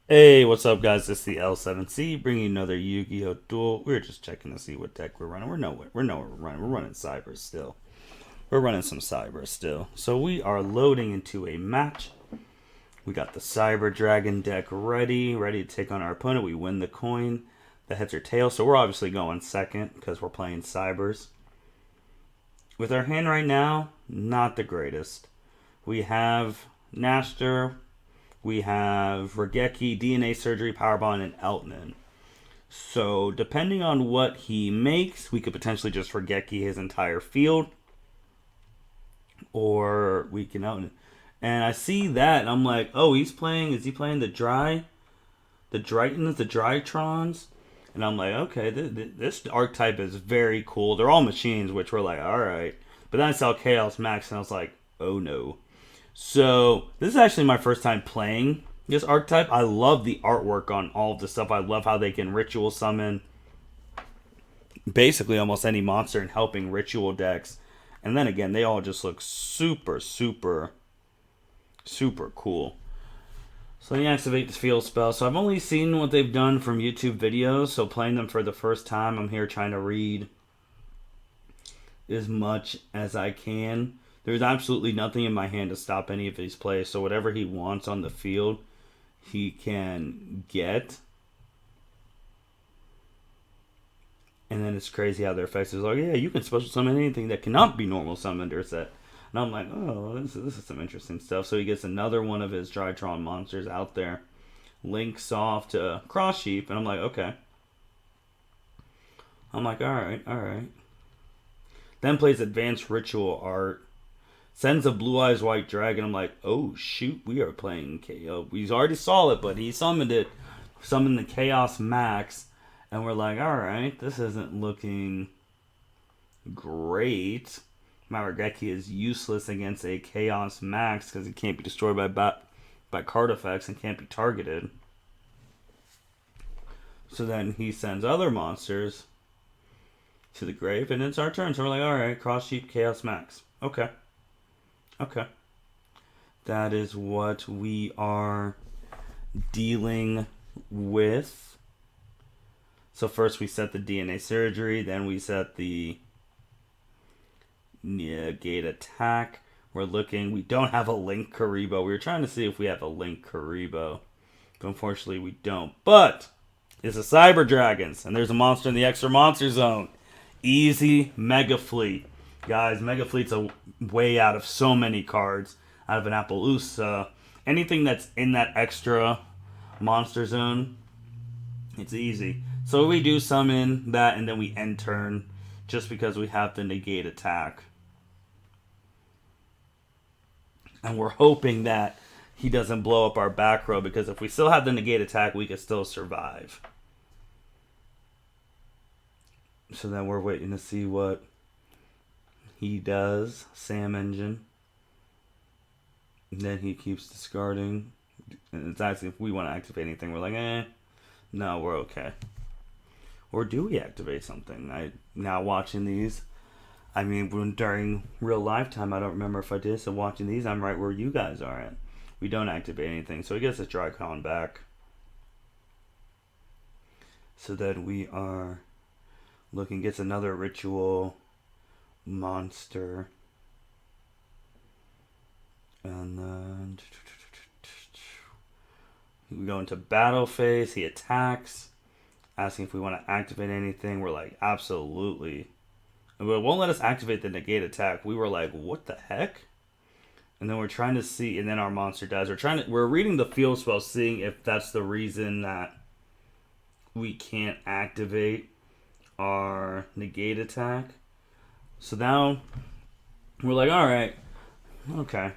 Hey, what's up, guys? It's the L7C bringing you another Yu-Gi-Oh! Duel. We're just checking to see what deck we're running. We're running. We're running Cyber still. We're running some Cyber still. So we are loading into a match. We got the Cyber Dragon deck ready to take on our opponent. We win the coin, the heads or tails. So we're obviously going second because we're playing Cybers. With our hand right now, not the greatest. We have Naster, we have Regeki, DNA Surgery, Powerbomb, and Eltanin. So, depending on what he makes, we could potentially just Regeki his entire field, or we can Eltanin. And I see that, and I'm like, oh, is he playing the Drytons, the Drytrons? And I'm like, okay, this archetype is very cool. They're all machines, which we're like, alright. But then I saw Chaos Max, and I was like, oh no. So this is actually my first time playing this archetype. I love the artwork on all of the stuff. I love how they can ritual summon basically almost any monster and helping ritual decks. And then again, they all just look super, super, super cool. So let me activate the field spell. So I've only seen what they've done from YouTube videos. So playing them for the first time, I'm here trying to read as much as I can. There's absolutely nothing in my hand to stop any of his plays. So whatever he wants on the field, he can get. And then it's crazy how their effects is like, yeah, you can special summon anything that cannot be normal summoned or set. And I'm like, oh, this is some interesting stuff. So he gets another one of his Drytron monsters out there. Links off to Cross Sheep, and I'm like, okay. I'm like, alright. Then plays Advanced Ritual Art. Sends a Blue Eyes White Dragon. I'm like, oh shoot, we are playing KO. We already saw it, but he summoned it. Summoned the Chaos Max. And we're like, alright, this isn't looking great. Marageki is useless against a Chaos Max because he can't be destroyed by card effects and can't be targeted. So then he sends other monsters to the grave, and it's our turn. So we're like, alright, Cross Sheep, Chaos Max. Okay. That is what we are dealing with. So first we set the DNA surgery, then we set the gate attack. We don't have a Link Karibo. We were trying to see if we have a Link Karibo. But unfortunately we don't. But it's a Cyber Dragons, and there's a monster in the extra monster zone. Easy Mega Fleet. Guys, Mega Fleet's a way out of so many cards. Out of an Appaloosa. Anything that's in that extra monster zone, it's easy. So we do summon that, and then we end turn just because we have the negate attack. And we're hoping that he doesn't blow up our back row, because if we still have the negate attack, we could still survive. So then we're waiting to see what he does. Sam Engine. And then he keeps discarding. And it's asking if we want to activate anything. We're like, no, we're okay. Or do we activate something? Now watching these, I mean, during real lifetime, I don't remember if I did. So watching these, I'm right where you guys are at. We don't activate anything. So he gets a Drycon back. So then we are looking, gets another ritual monster. And then we go into battle phase. He attacks, asking if we want to activate anything. We're like, absolutely. But it won't let us activate the negate attack. We were like, what the heck? And then we're trying to see, and then our monster dies. We're reading the field spell, seeing if that's the reason that we can't activate our negate attack. So now we're like, alright, okay.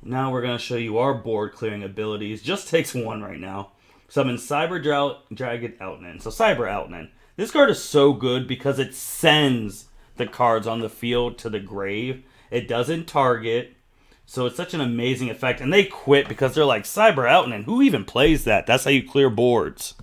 Now we're going to show you our board clearing abilities. Just takes one right now. Summon Cyber Dragon Eltanin. So Cyber Eltanin. This card is so good because it sends the cards on the field to the grave. It doesn't target. So it's such an amazing effect. And they quit because they're like, Cyber Eltanin, who even plays that? That's how you clear boards.